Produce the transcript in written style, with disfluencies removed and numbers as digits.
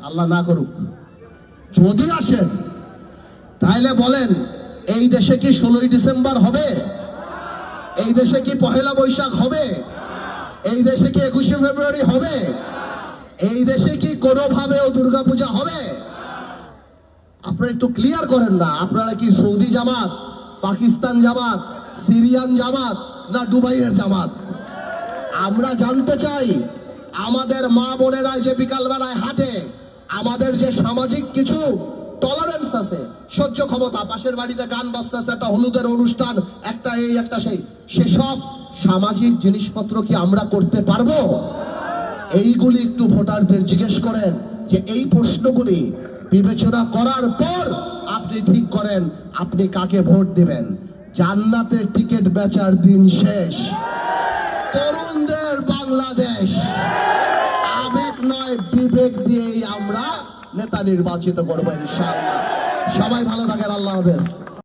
আল্লাহ না করুক, যদি আসেন তাহলে বলেন এই দেশে কি 16ই ডিসেম্বর হবে? এই দেশে কি পহেলা বৈশাখ হবে? এই দেশে কি 21শে ফেব্রুয়ারি হবে? এই দেশে কি কোনোভাবেও দুর্গাপূজা হবে? আপনারা একটু ক্লিয়ার করেন না, আপনারা কি সৌদি জামাত, পাকিস্তান জামাত, সিরিয়ান জামাত না দুবাইয়ের জামাত? আমরা জানতে চাই আমাদের মা বোনেরা যে বিকালবেলায় হাঁটে, আমাদের যে সামাজিক কিছু টলারেন্স আছে, সহ্য ক্ষমতা, পাশের বাড়িতে গান বাজতেছে, একটা হলুদের অনুষ্ঠান, একটা এই একটা সেই, সেসব সামাজিক জিনিসপত্র কি আমরা করতে পারবো? এইগুলি একটু ভোটারদের জিজ্ঞেস করেন, যে এই প্রশ্নগুলি বিবেচনা করার পর আপনি ঠিক করেন আপনি কাকে ভোট দিবেন। জান্নাতের টিকিট বেচার দিন শেষ। তরুণদের বাংলাদেশ, আবেগ নয় বিবেক দিয়েই আমরা নেতা নির্বাচিত করবো ইনশাআল্লাহ। সবাই ভালো থাকেন, আল্লাহ হাফেজ।